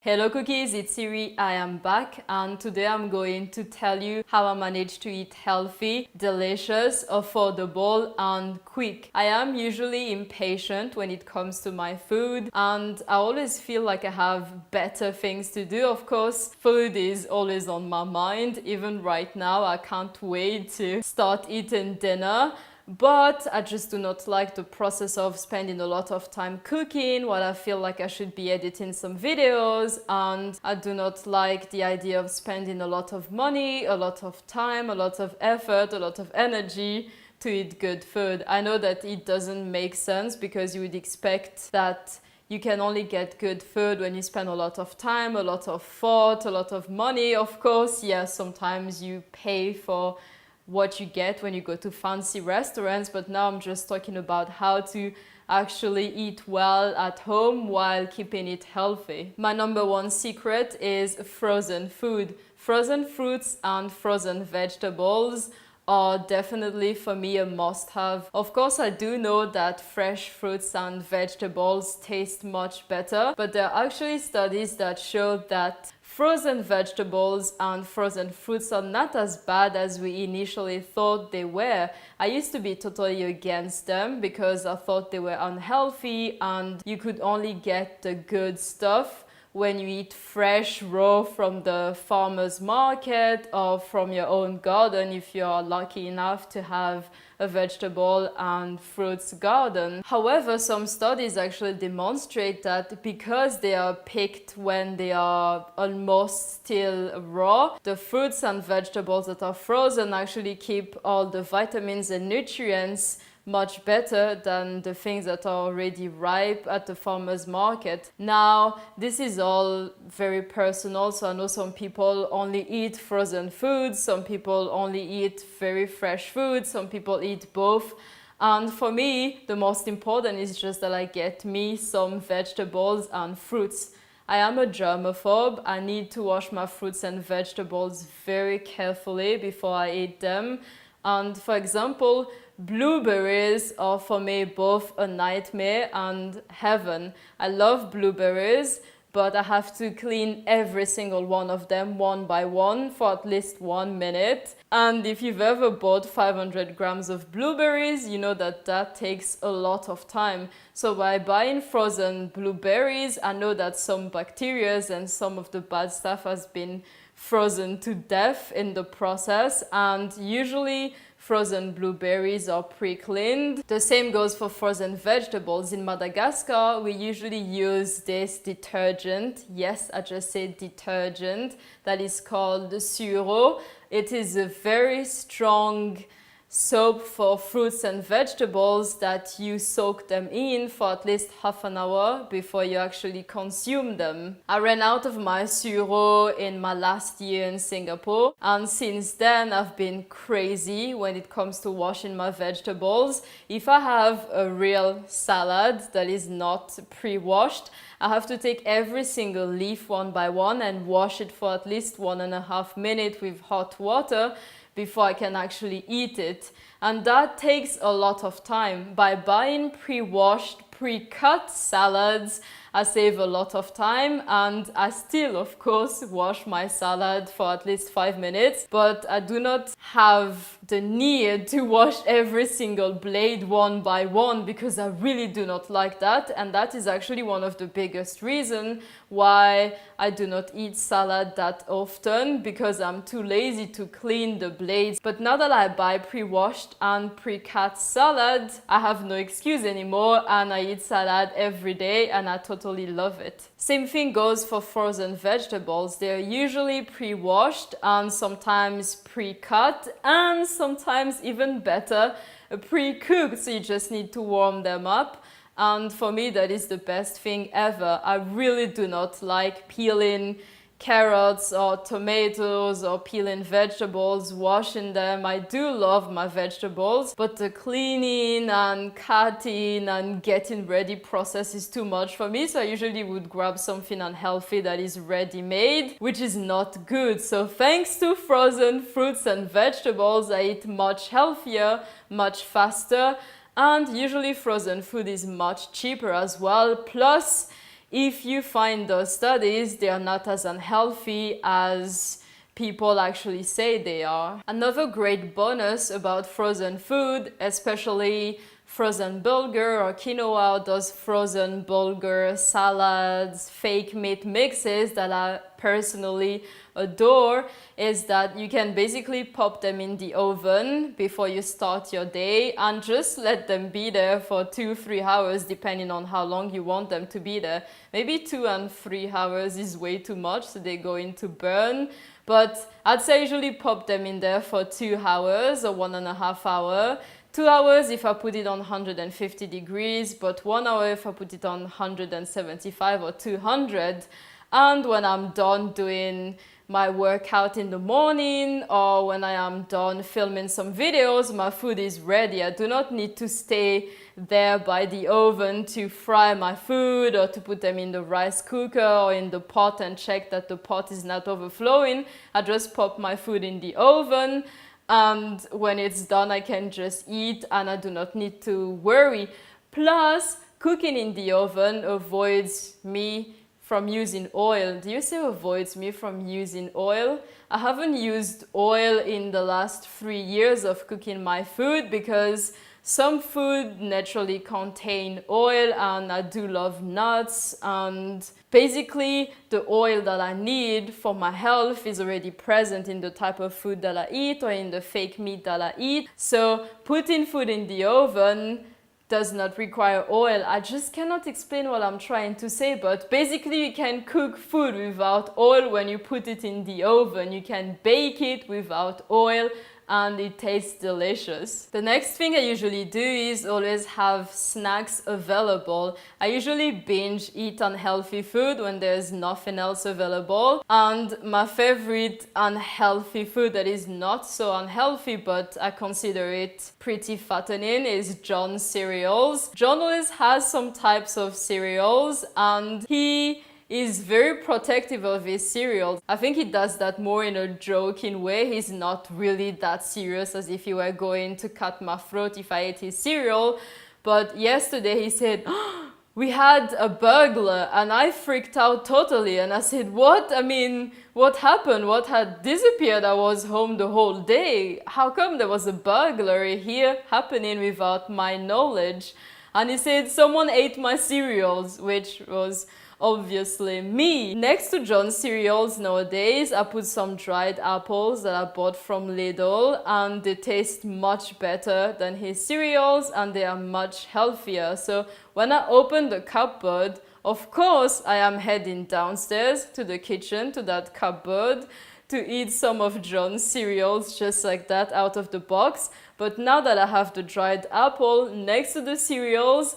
Hello cookies, it's Iry, I am back and today I'm going to tell you how I manage to eat healthy, delicious, affordable and quick. I am usually impatient when it comes to my food and I always feel like I have better things to do. Of course, food is always on my mind. Even right now, I can't wait to start eating dinner. But I just do not like the process of spending a lot of time cooking while I feel like I should be editing some videos, and I do not like the idea of spending a lot of money, a lot of time, a lot of effort, a lot of energy to eat good food. I know that it doesn't make sense because you would expect that you can only get good food when you spend a lot of time, a lot of thought, a lot of money. Of course, yes, sometimes you pay for what you get when you go to fancy restaurants, but now I'm just talking about how to actually eat well at home while keeping it healthy. My number one secret is frozen food. Frozen fruits and frozen vegetables are definitely for me a must-have. Of course, I do know that fresh fruits and vegetables taste much better, but there are actually studies that show that frozen vegetables and frozen fruits are not as bad as we initially thought they were. I used to be totally against them because I thought they were unhealthy and you could only get the good stuff when you eat fresh, raw from the farmer's market or from your own garden if you're lucky enough to have a vegetable and fruits garden. However, some studies actually demonstrate that because they are picked when they are almost still raw, the fruits and vegetables that are frozen actually keep all the vitamins and nutrients much better than the things that are already ripe at the farmer's market. Now, this is all very personal, so I know some people only eat frozen foods, some people only eat very fresh food, some people eat both. And for me, the most important is just that I get me some vegetables and fruits. I am a germaphobe. I need to wash my fruits and vegetables very carefully before I eat them. And for example, blueberries are for me both a nightmare and heaven. I love blueberries, but I have to clean every single one of them one by one for at least 1 minute. And if you've ever bought 500 grams of blueberries, you know that that takes a lot of time. So by buying frozen blueberries, I know that some bacteria and some of the bad stuff has been frozen to death in the process, and usually frozen blueberries are pre-cleaned. The same goes for frozen vegetables. In Madagascar, we usually use this detergent. Yes, I just said detergent. That is called sureau. It is a very strong soap for fruits and vegetables that you soak them in for at least half an hour before you actually consume them. I ran out of my sureau in my last year in Singapore, and since then I've been crazy when it comes to washing my vegetables. If I have a real salad that is not pre-washed, I have to take every single leaf one by one and wash it for at least 1.5 minutes with hot water before I can actually eat it. And that takes a lot of time. By buying pre-washed, pre-cut salads, I save a lot of time, and I still, of course, wash my salad for at least 5 minutes, but I do not have the need to wash every single blade one by one because I really do not like that, and that is actually one of the biggest reasons why I do not eat salad that often, because I'm too lazy to clean the blades. But now that I buy pre-washed and pre-cut salad, I have no excuse anymore, and I eat salad every day and I totally love it. Same thing goes for frozen vegetables. They're usually pre-washed and sometimes pre-cut, and sometimes even better, pre-cooked, so you just need to warm them up. And for me, that is the best thing ever. I really do not like peeling carrots or tomatoes or peeling vegetables, washing them. I do love my vegetables, but the cleaning and cutting and getting ready process is too much for me. So I usually would grab something unhealthy that is ready-made, which is not good. So thanks to frozen fruits and vegetables, I eat much healthier, much faster, and usually frozen food is much cheaper as well. Plus, if you find those studies, they are not as unhealthy as people actually say they are. Another great bonus about frozen food, especially frozen bulgur or quinoa, those frozen bulgur salads, fake meat mixes that I personally adore, is that you can basically pop them in the oven before you start your day and just let them be there for 2-3 hours depending on how long you want them to be there. Maybe 2 and 3 hours is way too much, so they go into burn. But I'd say usually pop them in there for 2 hours or 1.5 hours. 2 hours if I put it on 150 degrees, but 1 hour if I put it on 175 or 200. And when I'm done doing my workout in the morning or when I am done filming some videos, my food is ready. I do not need to stay there by the oven to fry my food or to put them in the rice cooker or in the pot and check that the pot is not overflowing. I just pop my food in the oven, and when it's done I can just eat and I do not need to worry. Plus, cooking in the oven avoids me from using oil. Do you say avoids me from using oil? I haven't used oil in the last 3 years of cooking my food because some food naturally contain oil, and I do love nuts, and basically the oil that I need for my health is already present in the type of food that I eat or in the fake meat that I eat. So putting food in the oven does not require oil. I just cannot explain what I'm trying to say, but basically you can cook food without oil when you put it in the oven. You can bake it without oil and it tastes delicious. The next thing I usually do is always have snacks available. I usually binge eat unhealthy food when there's nothing else available. And my favorite unhealthy food that is not so unhealthy but I consider it pretty fattening is John's cereals. John always has some types of cereals and he is very protective of his cereals. I think he does that more in a joking way. He's not really that serious as if he were going to cut my throat if I ate his cereal. But yesterday he said, "Oh, we had a burglar," and I freaked out totally and I said, "What? I mean, what happened? What had disappeared? I was home the whole day. How come there was a burglary here happening without my knowledge?" And he said, "Someone ate my cereals," which was obviously me. Next to John's cereals nowadays, I put some dried apples that I bought from Lidl, and they taste much better than his cereals and they are much healthier. So when I open the cupboard, of course I am heading downstairs to the kitchen, to that cupboard, to eat some of John's cereals just like that out of the box. But now that I have the dried apple next to the cereals,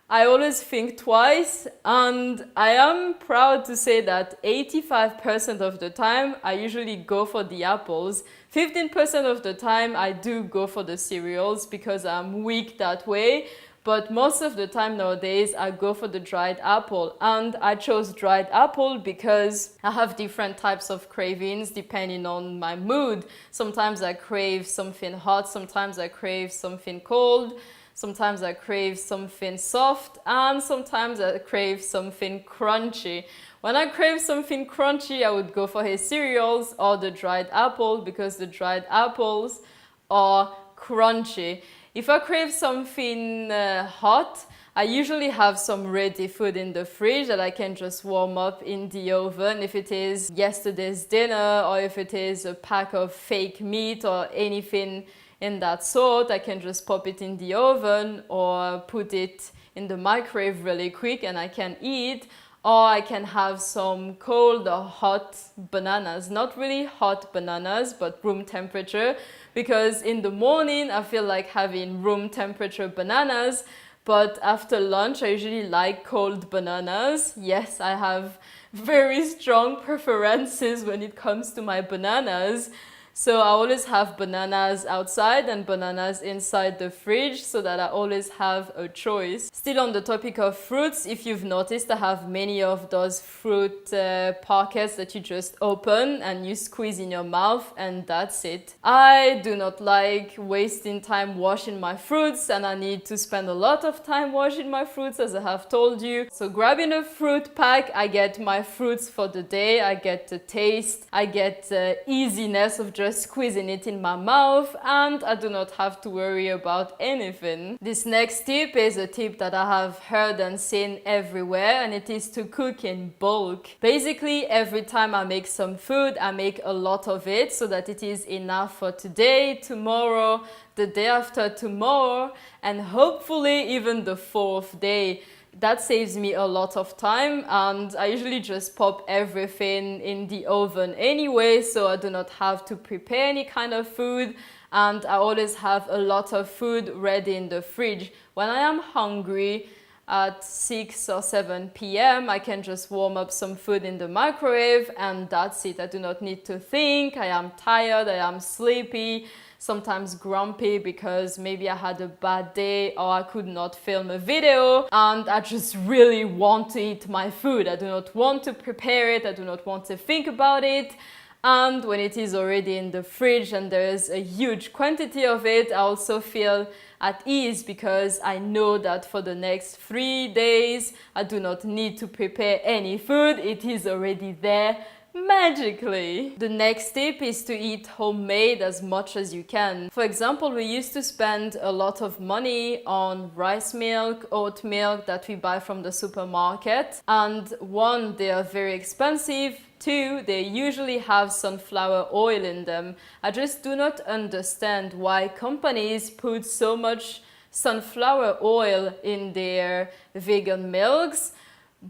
I always think twice, and I am proud to say that 85% of the time I usually go for the apples. 15% of the time I do go for the cereals because I'm weak that way. But most of the time nowadays I go for the dried apple, and I chose dried apple because I have different types of cravings depending on my mood. Sometimes I crave something hot, sometimes I crave something cold. Sometimes I crave something soft, and sometimes I crave something crunchy. When I crave something crunchy, I would go for his cereals or the dried apple because the dried apples are crunchy. If I crave something hot, I usually have some ready food in the fridge that I can just warm up in the oven. If it is yesterday's dinner or if it is a pack of fake meat or anything in that sort, I can just pop it in the oven or put it in the microwave really quick and I can eat. Or I can have some cold or hot bananas. Not really hot bananas, but room temperature. Because in the morning, I feel like having room temperature bananas. But after lunch, I usually like cold bananas. Yes, I have very strong preferences when it comes to my bananas. So I always have bananas outside and bananas inside the fridge so that I always have a choice. Still on the topic of fruits, if you've noticed, I have many of those fruit packets that you just open and you squeeze in your mouth and that's it. I do not like wasting time washing my fruits, and I need to spend a lot of time washing my fruits, as I have told you. So grabbing a fruit pack, I get my fruits for the day, I get the taste, I get the easiness of just squeezing it in my mouth, and I do not have to worry about anything. This next tip is a tip that I have heard and seen everywhere, and it is to cook in bulk. Basically, every time I make some food, I make a lot of it so that it is enough for today, tomorrow, the day after tomorrow, and hopefully even the fourth day. That saves me a lot of time, and I usually just pop everything in the oven anyway, so I do not have to prepare any kind of food, and I always have a lot of food ready in the fridge. When I am hungry at 6 or 7 p.m. I can just warm up some food in the microwave and that's it. I do not need to think. I am tired, I am sleepy, sometimes grumpy because maybe I had a bad day or I could not film a video and I just really want to eat my food. I do not want to prepare it, I do not want to think about it. And when it is already in the fridge and there is a huge quantity of it, I also feel at ease because I know that for the next 3 days, I do not need to prepare any food. It is already there magically. The next tip is to eat homemade as much as you can. For example, we used to spend a lot of money on rice milk, oat milk that we buy from the supermarket. And one, they are very expensive. Two, they usually have sunflower oil in them. I just do not understand why companies put so much sunflower oil in their vegan milks.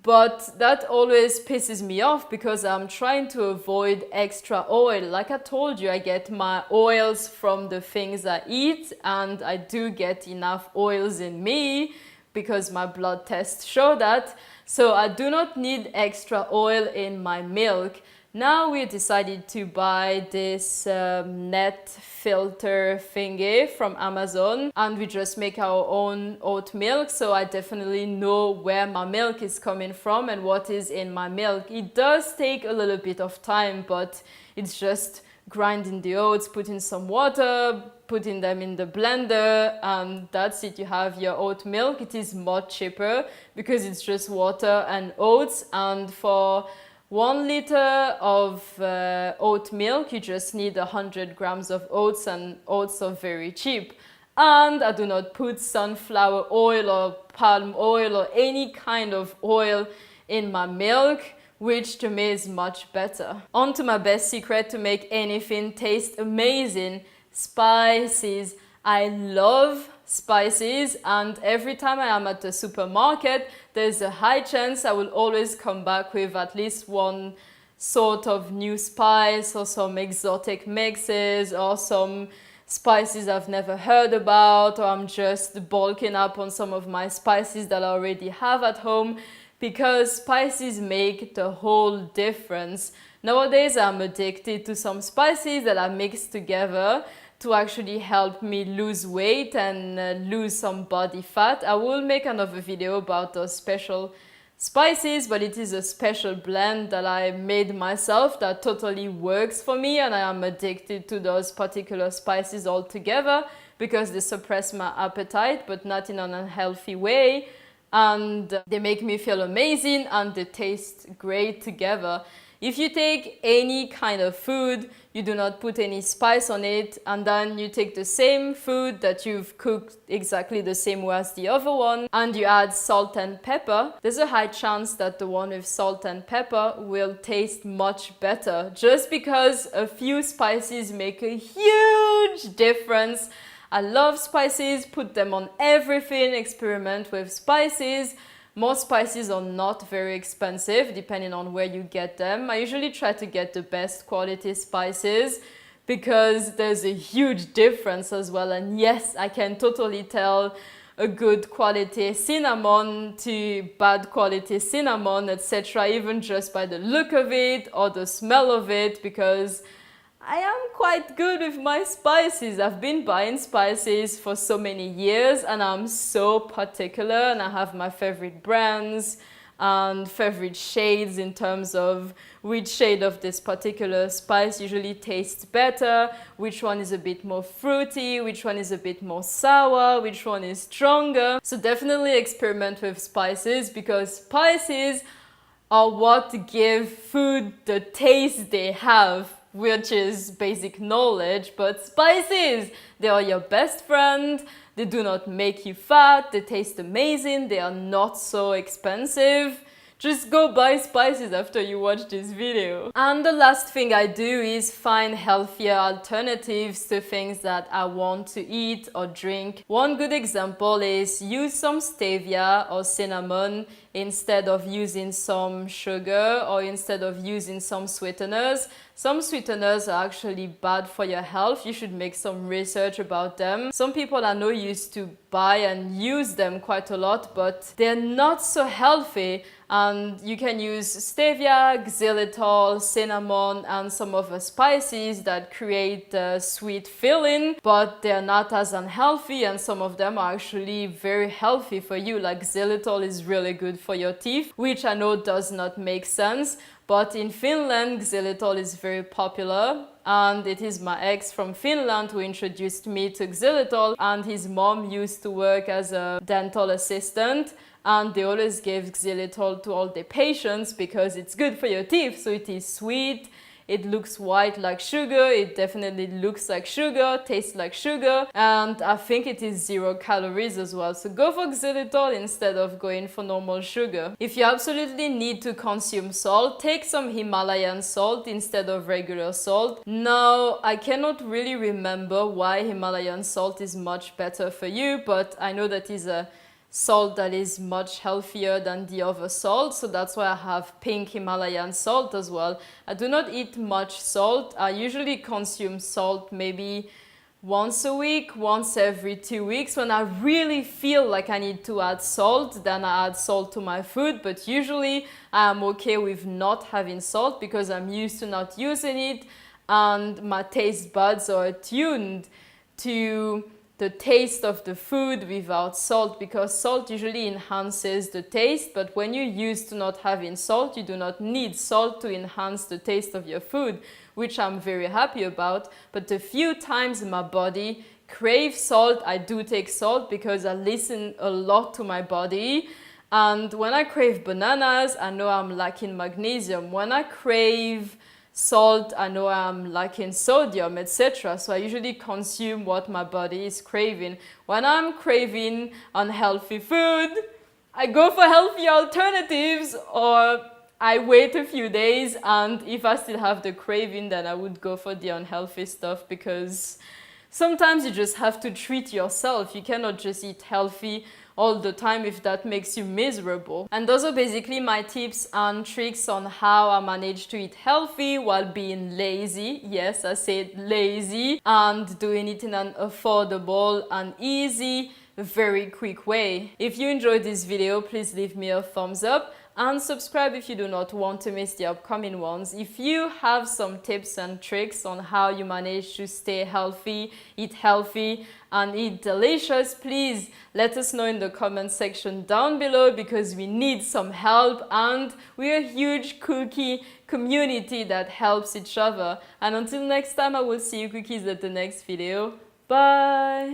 But that always pisses me off because I'm trying to avoid extra oil. Like I told you, I get my oils from the things I eat and I do get enough oils in me because my blood tests show that. So I do not need extra oil in my milk. Now we decided to buy this net filter thingy from Amazon and we just make our own oat milk, so I definitely know where my milk is coming from and what is in my milk. It does take a little bit of time, but it's just grinding the oats, putting some water, putting them in the blender, and that's it. You have your oat milk. It is much cheaper because it's just water and oats, and for 1 liter of oat milk, you just need 100 grams of oats, and oats are very cheap. And I do not put sunflower oil or palm oil or any kind of oil in my milk, which to me is much better. On to my best secret to make anything taste amazing: spices. I love spices, and every time I am at the supermarket, there's a high chance I will always come back with at least one sort of new spice or some exotic mixes or some spices I've never heard about, or I'm just bulking up on some of my spices that I already have at home, because spices make the whole difference. Nowadays I'm addicted to some spices that are mixed together to actually help me lose weight and lose some body fat. I will make another video about those special spices, but it is a special blend that I made myself that totally works for me, and I am addicted to those particular spices altogether because they suppress my appetite, but not in an unhealthy way, and they make me feel amazing and they taste great together. If you take any kind of food, you do not put any spice on it, and then you take the same food that you've cooked exactly the same way as the other one, and you add salt and pepper, there's a high chance that the one with salt and pepper will taste much better, just because a few spices make a huge difference. I love spices, put them on everything, experiment with spices. Most spices are not very expensive depending on where you get them. I usually try to get the best quality spices because there's a huge difference as well. And yes, I can totally tell a good quality cinnamon to bad quality cinnamon, etc., even just by the look of it or the smell of it, because I am quite good with my spices. I've been buying spices for so many years and I'm so particular, and I have my favorite brands and favorite shades in terms of which shade of this particular spice usually tastes better, which one is a bit more fruity, which one is a bit more sour, which one is stronger. So definitely experiment with spices, because spices are what give food the taste they have, which is basic knowledge. But spices, they are your best friend. They do not make you fat. They taste amazing. They are not so expensive. Just go buy spices after you watch this video. And the last thing I do is find healthier alternatives to things that I want to eat or drink. One good example is use some stevia or cinnamon instead of using some sugar or instead of using some sweeteners. Some sweeteners are actually bad for your health. You should make some research about them. Some people I know used to buy and use them quite a lot, but they're not so healthy. And you can use stevia, xylitol, cinnamon, and some other spices that create a sweet feeling, but they're not as unhealthy, and some of them are actually very healthy for you. Like xylitol is really good for your teeth, which I know does not make sense, but in Finland, xylitol is very popular. And it is my ex from Finland who introduced me to xylitol, and his mom used to work as a dental assistant. And they always gave xylitol to all their patients because it's good for your teeth. So it is sweet, it looks white like sugar, it definitely looks like sugar, tastes like sugar, and I think it is 0 calories as well. So go for xylitol instead of going for normal sugar. If you absolutely need to consume salt, take some Himalayan salt instead of regular salt. Now, I cannot really remember why Himalayan salt is much better for you, but I know that is a salt that is much healthier than the other salt, so that's why I have pink Himalayan salt as well. I do not eat much salt. I usually consume salt maybe once a week, once every 2 weeks. When I really feel like I need to add salt, then I add salt to my food, but usually I'm okay with not having salt because I'm used to not using it, and my taste buds are attuned to the taste of the food without salt, because salt usually enhances the taste, but when you're used to not having salt, you do not need salt to enhance the taste of your food, which I'm very happy about. But the few times my body craves salt, I do take salt because I listen a lot to my body. And when I crave bananas, I know I'm lacking magnesium. When I crave salt, I know I'm lacking sodium, etc. So I usually consume what my body is craving. When I'm craving unhealthy food, I go for healthy alternatives, or I wait a few days, and if I still have the craving, then I would go for the unhealthy stuff, because sometimes you just have to treat yourself. You cannot just eat healthy all the time if that makes you miserable. And those are basically my tips and tricks on how I manage to eat healthy while being lazy. Yes, I said lazy, and doing it in an affordable and easy, very quick way. If you enjoyed this video, please leave me a thumbs up and subscribe if you do not want to miss the upcoming ones. If you have some tips and tricks on how you manage to stay healthy, and eat delicious, please let us know in the comment section down below, because we need some help, and we're a huge cookie community that helps each other. And until next time, I will see you cookies at the next video. Bye!